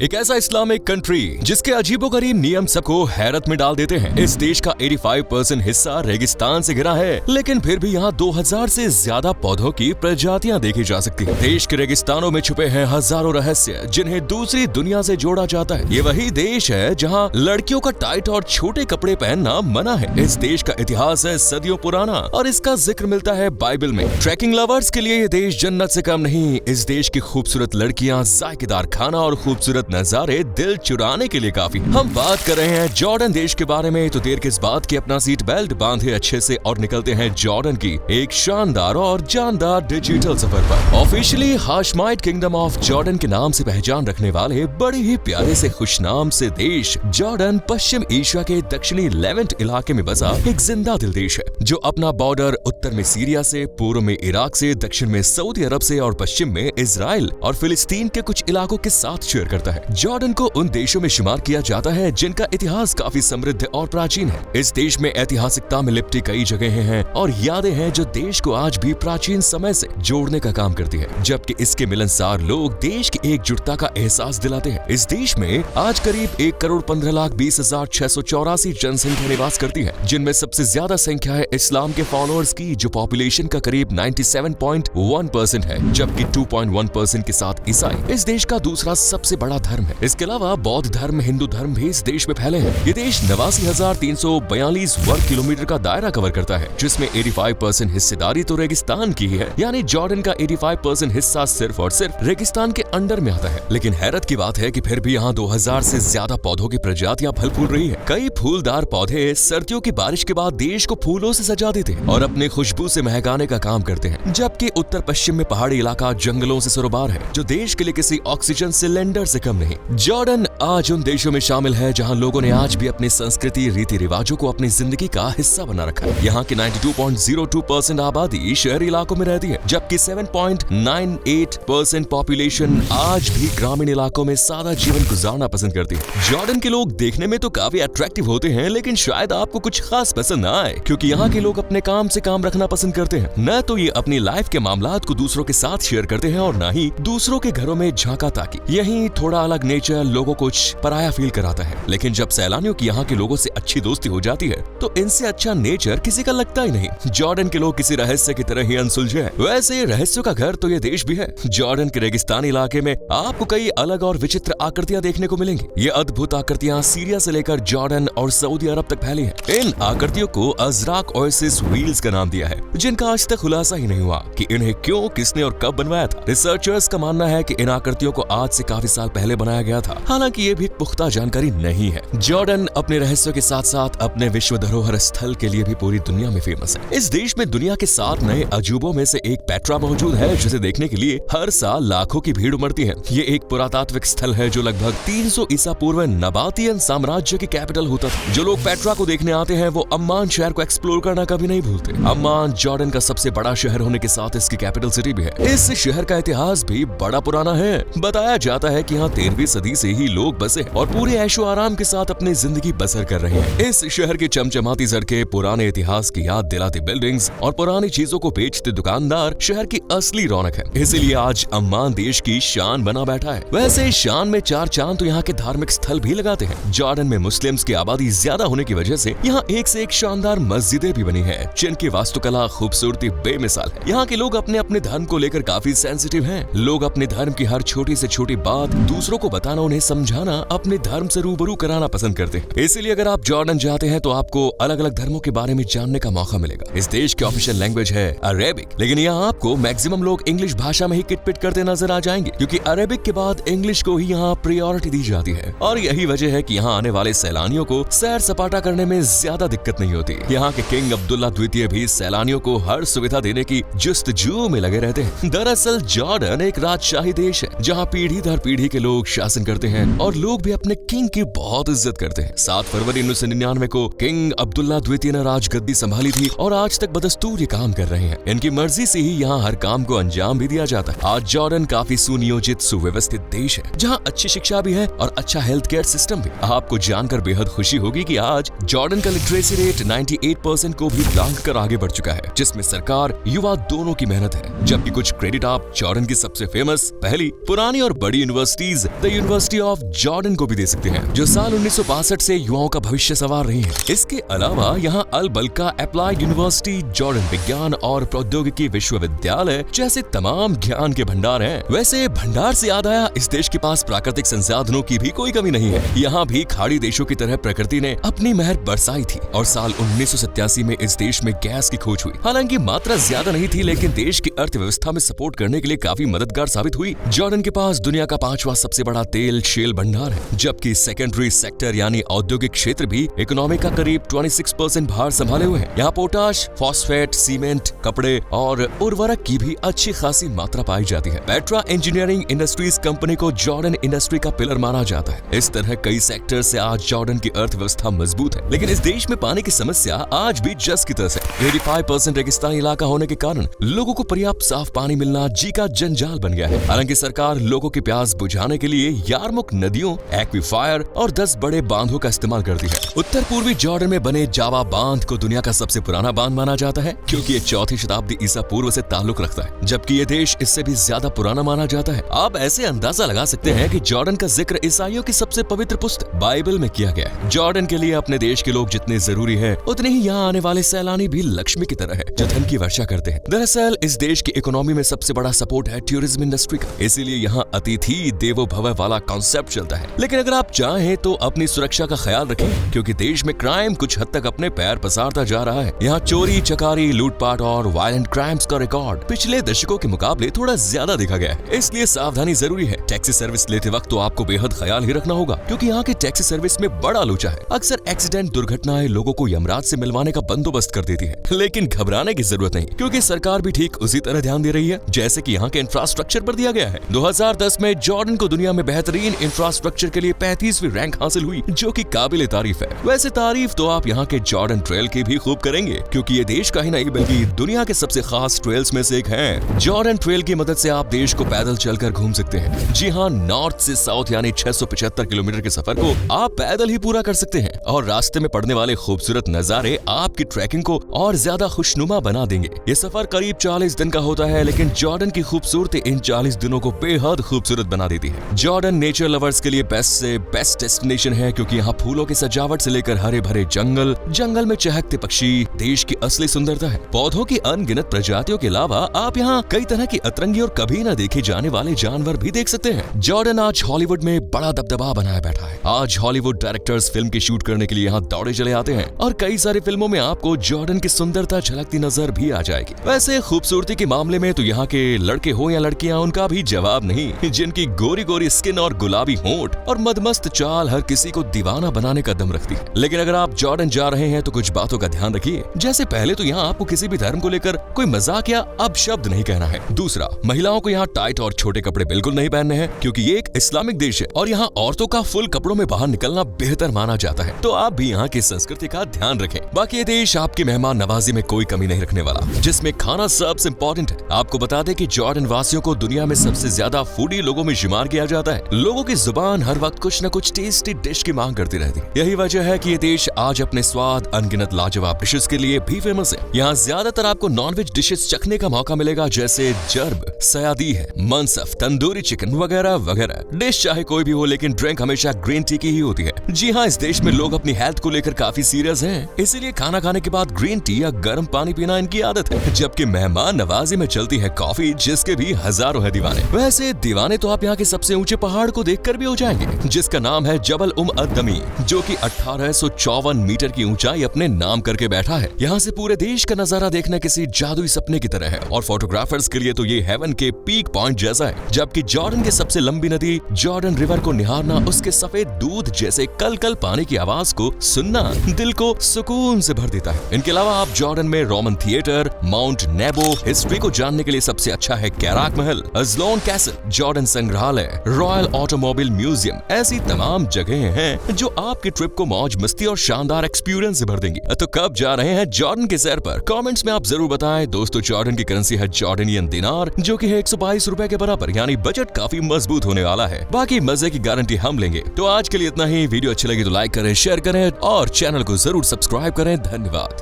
एक ऐसा Islamic country जिसके अजीबोगरीब नियम सबको हैरत में डाल देते हैं। इस देश का 85% हिस्सा रेगिस्तान से घिरा है, लेकिन फिर भी यहाँ 2000 से ज्यादा पौधों की प्रजातियाँ देखी जा सकती हैं। देश के रेगिस्तानों में छुपे हैं हजारों रहस्य जिन्हें दूसरी दुनिया से जोड़ा जाता है। ये वही देश है जहाँ लड़कियों का टाइट और छोटे कपड़े पहनना मना है। इस देश का इतिहास है सदियों पुराना और इसका जिक्र मिलता है बाइबल में। ट्रैकिंग लवर्स के लिए ये देश जन्नत से कम नहीं। इस देश की खूबसूरत लड़कियाँ, जायकेदार खाना और खूबसूरत नजारे दिल चुराने के लिए काफी। हम बात कर रहे हैं जॉर्डन देश के बारे में, तो देर किस बात की, अपना सीट बेल्ट बांधे अच्छे से और निकलते हैं जॉर्डन की एक शानदार और जानदार डिजिटल सफर पर। ऑफिशियली हाशमाइट किंगडम ऑफ जॉर्डन के नाम से पहचान रखने वाले बड़े ही प्यारे से खुशनाम से देश जॉर्डन पश्चिम एशिया के दक्षिणी लेवेंट इलाके में बसा एक जिंदा दिल देश है, जो अपना बॉर्डर उत्तर में सीरिया से, पूर्व में इराक से, दक्षिण में सऊदी अरब से और पश्चिम में इजराइल और फिलिस्तीन के कुछ इलाकों के साथ शेयर करता है। जॉर्डन को उन देशों में शुमार किया जाता है जिनका इतिहास काफी समृद्ध और प्राचीन है। इस देश में ऐतिहासिकता में लिपटी कई जगहें हैं और यादें हैं जो देश को आज भी प्राचीन समय से जोड़ने का काम करती है, जबकि इसके मिलनसार लोग देश की एकजुटता का एहसास दिलाते हैं। इस देश में आज करीब 1,15,20,684 जनसंख्या निवास करती है, जिनमें सबसे ज्यादा संख्या है इस्लाम के फॉलोअर्स की, जो पॉपुलेशन का करीब 97.1% है, जबकि 2.1% के साथ ईसाई इस देश का दूसरा सबसे बड़ा धर्म है। इसके अलावा बौद्ध धर्म, हिंदू धर्म भी इस देश में फैले हैं। ये देश 89,342 वर्ग किलोमीटर का दायरा कवर करता है, जिसमें 85% हिस्सेदारी तो रेगिस्तान की है, यानी जॉर्डन का 85% हिस्सा सिर्फ और सिर्फ रेगिस्तान के अंडर में आता है। लेकिन हैरत की बात है कि फिर भी यहाँ 2000 से ज्यादा पौधों की प्रजातियां फल फूल रही है। कई फूलदार पौधे सर्दियों की बारिश के बाद देश को फूलों से सजा देते हैं और अपने खुशबू से महकाने का काम करते हैं, जबकि उत्तर पश्चिम में पहाड़ी इलाका जंगलों से सरोबार है, जो देश के लिए किसी ऑक्सीजन सिलेंडर से कम नहीं। जॉर्डन आज उन देशों में शामिल है जहां लोगों ने आज भी अपनी संस्कृति, रीति रिवाजों को अपनी जिंदगी का हिस्सा बना रखा है। यहाँ की 92.02% आबादी शहरी इलाकों में रहती है, जबकि 7.98% पॉपुलेशन आज भी ग्रामीण इलाकों में सादा जीवन गुजारना पसंद करती है। जॉर्डन के लोग देखने में तो काफी अट्रैक्टिव होते हैं, लेकिन शायद आपको कुछ खास पसंद न आए, क्योंकि यहाँ के लोग अपने काम से काम रखना पसंद करते हैं। न तो ये अपनी लाइफ के मामलात को दूसरों के साथ शेयर करते हैं और न ही दूसरों के घरों में झांका ताकी। यही थोड़ा अलग नेचर लोगों को कुछ पराया फील कराता है, लेकिन जब सैलानियों की यहाँ के लोगों से अच्छी दोस्ती हो जाती है तो इनसे अच्छा नेचर किसी का लगता ही नहीं। जॉर्डन के लोग किसी रहस्य की तरह ही अनसुलझे हैं। वैसे रहस्यों का घर तो ये देश भी है। जॉर्डन के रेगिस्तानी इलाके में आपको कई अलग और विचित्र आकृतियां देखने को मिलेंगी। ये अद्भुत आकृतियां सीरिया से लेकर जॉर्डन और सऊदी अरब तक फैली हैं। इन आकृतियों को अजराक ओएसिस व्हील्स का नाम दिया है, जिनका आज तक खुलासा ही नहीं हुआ कि इन्हें क्यों, किसने और कब बनवाया था। रिसर्चर्स का मानना है कि इन आकृतियों को आज से काफी साल पहले बनाया गया था, हालांकि ये भी पुख्ता जानकारी नहीं है। जॉर्डन अपने रहस्यों के साथ साथ अपने विश्व धरोहर स्थल के लिए भी पूरी दुनिया में फेमस है। इस देश में दुनिया के 7 नए अजूबों में से एक पेट्रा मौजूद है, जिसे देखने के लिए हर साल लाखों की भीड़ उमड़ती है। ये एक पुरातात्विक स्थल है जो लगभग 300 ईसा पूर्व नबातियन साम्राज्य की कैपिटल होता था। जो लोग पेट्रा को देखने आते हैं वो अम्मान शहर को एक्सप्लोर करना कभी नहीं भूलते। अम्मान जॉर्डन का सबसे बड़ा शहर होने के साथ इसकी कैपिटल सिटी भी है। इस शहर का इतिहास भी बड़ा पुराना है। बताया जाता है कि यहाँ 13वीं सदी से ही लोग बसे और पूरे ऐशो आराम के साथ अपनी जिंदगी बसर कर रहे हैं। इस शहर की चमचमाती सड़कें, पुराने इतिहास की याद दिलाती बिल्डिंग्स और पुरानी चीजों को बेचते दुकानदार शहर की असली रौनक है। इसीलिए आज अम्मान देश की शान बना बैठा है। वैसे शान में 4 चांद तो यहाँ के धार्मिक स्थल भी लगाते हैं। जॉर्डन में मुस्लिम्स की आबादी ज्यादा होने की वजह से यहाँ एक से एक शानदार मस्जिदें भी बनी है, जिनकी वास्तुकला खूबसूरती बेमिसाल है। यहाँ के लोग अपने अपने धर्म को लेकर काफी सेंसिटिव हैं। लोग अपने धर्म की हर छोटी से छोटी बात दूसरों को बताना, उन्हें समझाना, अपने धर्म से रूबरू कराना पसंद करते हैं। इसलिए अगर आप जॉर्डन जाते हैं तो आपको अलग अलग धर्मों के बारे में जानने का मौका मिलेगा। इस देश की ऑफिशियल लैंग्वेज है अरेबिक, लेकिन यहाँ आपको मैक्सिमम लोग इंग्लिश भाषा में ही किटपिट करते नजर आ जाएंगे, क्योंकि अरेबिक के बाद इंग्लिश को ही यहाँ प्रायोरिटी दी जाती है। और यही वजह है कि यहाँ आने वाले सैलानियों को सैर सपाटा करने में ज्यादा दिक्कत नहीं होती। यहाँ के किंग अब्दुल्ला द्वितीय भी सैलानियों को हर सुविधा देने की जुस्तजू में लगे रहते हैं। दरअसल जॉर्डन एक राजशाही देश है, जहाँ पीढ़ी दर पीढ़ी के लोग शासन करते हैं और लोग भी अपने किंग की बहुत इज्जत करते हैं। 7 फरवरी 1999 को किंग अब्दुल्ला द्वितीय ने राजगद्दी संभाली थी और आज तक बदस्तूर ये काम कर रहे हैं। इनकी मर्जी से ही यहाँ हर काम को अंजाम भी दिया जाता है। आज जॉर्डन काफी सुनियोजित, सुव्यवस्थित देश है, जहाँ अच्छी शिक्षा भी है और अच्छा हेल्थ केयर सिस्टम भी। आपको जानकर बेहद खुशी होगी कि आज जॉर्डन का लिटरेसी रेट 98% को भी लांघ कर आगे बढ़ चुका है, जिसमें सरकार, युवा दोनों की मेहनत है। जबकि कुछ क्रेडिट आप जॉर्डन की सबसे फेमस, पहली, पुरानी और बड़ी universities the university of Jordan को भी दे सकते हैं, जो साल 1962 से युवाओं का भविष्य संवार रही है। इसके अलावा यहाँ अल बल्का अप्लाइड यूनिवर्सिटी, जॉर्डन विज्ञान और प्रौद्योगिकी विश्वविद्यालय जैसे तमाम ज्ञान के भंडार हैं। वैसे भंडार से याद आया, इस देश के पास प्राकृतिक संसाधनों की भी कोई कमी नहीं है। यहाँ भी खाड़ी देशों की तरह प्रकृति ने अपनी मेहर बरसाई थी और साल 1987 में इस देश में गैस की खोज हुई। हालांकि मात्रा ज्यादा नहीं थी, लेकिन देश की अर्थव्यवस्था में सपोर्ट करने के लिए काफी मददगार साबित हुई। जॉर्डन के पास दुनिया का 5वां सबसे बड़ा तेल शेल भंडार है, जबकि सेकेंडरी सेक्टर यानी औद्योगिक क्षेत्र भी इकोनॉमी का करीब 26% भार संभाले हुए हैं। यहाँ पोटाश, फॉस्फेट, सीमेंट, कपड़े और उर्वरक की भी अच्छी खासी मात्रा पाई जाती है। पेट्रा इंजीनियरिंग इंडस्ट्रीज कंपनी को जॉर्डन इंडस्ट्री का पिलर माना जाता है। इस तरह कई सेक्टर से आज जॉर्डन की अर्थव्यवस्था मजबूत है, लेकिन इस देश में पानी की समस्या आज भी जस की तस है। 85% रेगिस्तानी इलाका होने के कारण लोगों को पर्याप्त साफ पानी मिलना जी का जंजाल बन गया है। हालांकि सरकार लोगों की प्यास बुझाने के लिए यारमुक नदियों, एक्वीफायर और 10 बड़े बांधों का इस्तेमाल करती है। उत्तर पूर्वी जॉर्डन में बने जावा बांध को दुनिया का सबसे पुराना बांध माना जाता है, क्योंकि ये 4वीं शताब्दी ईसा पूर्व से ताल्लुक रखता है, जबकि ये देश इससे भी ज्यादा पुराना माना जाता है। आप ऐसे अंदाजा लगा सकते हैं कि जॉर्डन का जिक्र ईसाइयों की सबसे पवित्र पुस्तक बाइबल में किया गया है। जॉर्डन के लिए अपने देश के लोग जितने जरूरी है, उतने ही यहाँ आने वाले सैलानी भी लक्ष्मी की तरह है, जो धन की वर्षा करते हैं। दरअसल इस देश की इकोनॉमी में सबसे बड़ा सपोर्ट है टूरिज्म इंडस्ट्री का, इसीलिए यहाँ अतिथि देवो भव वाला कॉन्सेप्ट चलता है। लेकिन अगर आप चाहें तो अपनी सुरक्षा का ख्याल रखें, क्योंकि देश में क्राइम कुछ हद तक अपने पैर पसारता जा रहा है। यहाँ चोरी, चकारी, लूटपाट और वायलेंट क्राइम्स का रिकॉर्ड पिछले दशकों के मुकाबले थोड़ा ज्यादा देखा गया है, इसलिए सावधानी जरूरी है। टैक्सी सर्विस लेते वक्त तो आपको बेहद ख्याल ही रखना होगा, क्योंकि यहाँ की टैक्सी सर्विस में बड़ा लोचा है। अक्सर एक्सीडेंट, दुर्घटनाएं लोगों को यमराज से मिलवाने का बंदोबस्त कर देती है, लेकिन घबराने की जरूरत नहीं, क्योंकि सरकार भी ठीक उसी तरह ध्यान दे रही है जैसे कि यहाँ के इंफ्रास्ट्रक्चर पर दिया गया है। 2010 में जॉर्डन को दुनिया में बेहतरीन इंफ्रास्ट्रक्चर के लिए 35वीं रैंक हासिल हुई, जो कि काबिल तारीफ है। वैसे तारीफ तो आप यहाँ के जॉर्डन ट्रेल की भी खूब करेंगे, क्योंकि ये देश का ही नहीं बल्कि दुनिया के सबसे खास ट्रेल्स में से एक है। जॉर्डन ट्रेल की मदद से आप देश को पैदल चलकर घूम सकते हैं। जी हाँ, नॉर्थ से साउथ यानी 675 किलोमीटर के सफर को आप पैदल ही पूरा कर सकते हैं, और रास्ते में पड़ने वाले खूबसूरत नजारे आपकी ट्रैकिंग को और ज्यादा खुशनुमा बना देंगे। ये सफर करीब 40 दिन का होता है, लेकिन जॉर्डन की खूबसूरती इन 40 दिनों को बेहद खूबसूरत बना देती है। जॉर्डन नेचर लवर्स के लिए बेस्ट से बेस्ट डेस्टिनेशन है, क्योंकि यहाँ फूलों की सजावट से लेकर हरे भरे जंगल, जंगल में चहकते पक्षी देश की असली सुंदरता है। पौधों की अनगिनत प्रजातियों के अलावा आप यहाँ कई तरह की अतरंगी और कभी न देखे जाने वाले जानवर भी देख सकते हैं। जॉर्डन आज हॉलीवुड में बड़ा दबदबा बनाया बैठा है। आज हॉलीवुड डायरेक्टर्स फिल्म के शूट करने के लिए यहाँ दौड़े चले आते हैं, और कई सारी फिल्मों में आपको जॉर्डन की सुंदरता झलकती नजर भी आ जाएगी। वैसे खूबसूरती के मामले में तो यहाँ के लड़के हो या लड़कियाँ, उनका भी जवाब नहीं, जिनकी गोरी गोरी स्किन और गुलाबी होंठ और मदमस्त चाल हर किसी को दीवाना बनाने का दम रखती है। लेकिन अगर आप जॉर्डन जा रहे हैं तो कुछ बातों का ध्यान रखिए। जैसे पहले तो यहाँ आपको किसी भी धर्म को लेकर कोई मजाक या अपशब्द नहीं कहना है। दूसरा, महिलाओं को यहाँ टाइट और छोटे कपड़े बिल्कुल नहीं पहनने हैं, क्योंकि ये एक इस्लामिक देश है और यहाँ औरतों का फुल कपड़ों में बाहर निकलना बेहतर माना जाता है। तो आप भी यहाँ की संस्कृति का ध्यान रखें। बाकी ये देश आपकी मेहमान नवाजी में कोई कमी नहीं रखने वाला, जिसमें खाना सबसे इम्पोर्टेंट है। आपको बता दें कि जॉर्डन वासियों को दुनिया में सबसे ज्यादा फूडी लोगों में शुमार किया जाता है। लोगों की जुबान हर वक्त कुछ न कुछ टेस्टी डिश की मांग करती रहती है। यही वजह है कि ये देश आज अपने स्वाद, अनगिनत लाजवाब डिशेस के लिए भी फेमस है। यहाँ ज्यादातर आपको नॉनवेज डिशेस चखने का मौका मिलेगा, जैसे जर्ब, सयादी है, मनसफ, तंदूरी चिकन वगैरह वगैरह। डिश चाहे कोई भी हो, लेकिन ड्रिंक हमेशा ग्रीन टी की ही होती है। जी हाँ, इस देश में लोग अपनी हेल्थ को लेकर काफी सीरियस हैं, इसीलिए खाना खाने के बाद ग्रीन टी या गर्म पानी पीना इनकी आदत है। जबकि मेहमान नवाजी में चलती है कॉफी, जिसके भी हजारों है दीवाने। वैसे दीवाने तो आप यहाँ के सबसे ऊंचे पहाड़ को देखकर भी हो जाएंगे, जिसका नाम है जबल अद-दमी, जो कि 1854 मीटर की ऊंचाई अपने नाम करके बैठा है। यहाँ से पूरे देश का नजारा देखना किसी जादुई सपने की तरह है, और फोटोग्राफर्स के लिए तो ये हेवन के पीक पॉइंट जैसा है। जबकि जॉर्डन की सबसे लंबी नदी जॉर्डन रिवर को निहारना, उसके सफेद दूध जैसे कल कल पानी की आवाज को सुनना दिल को सुकून से भर देता है। इनके अलावा आप जॉर्डन में रोमन थिएटर, माउंट नेबो, हिस्ट्री को जानने के लिए सबसे अच्छा है कैराक महल, अज़लोन कैसल, जॉर्डन संग्रहालय, रॉयल ऑटोमोबाइल म्यूजियम। ऐसी तमाम जगहें हैं जो आपकी ट्रिप को मौज मस्ती और शानदार एक्सपीरियंस से भर देंगी। तो कब जा रहे हैं जॉर्डन के सैर पर? कमेंट्स में आप जरूर बताएं। दोस्तों, जॉर्डन की करेंसी है जॉर्डनियन दिनार, जो कि है 122 रुपए के बराबर, यानी बजट काफी मजबूत होने वाला है। बाकी मजे की गारंटी हम लेंगे। तो आज के लिए इतना ही। वीडियो अच्छी लगी तो लाइक करें, शेयर करें और चैनल को जरूर सब्सक्राइब करें। धन्यवाद।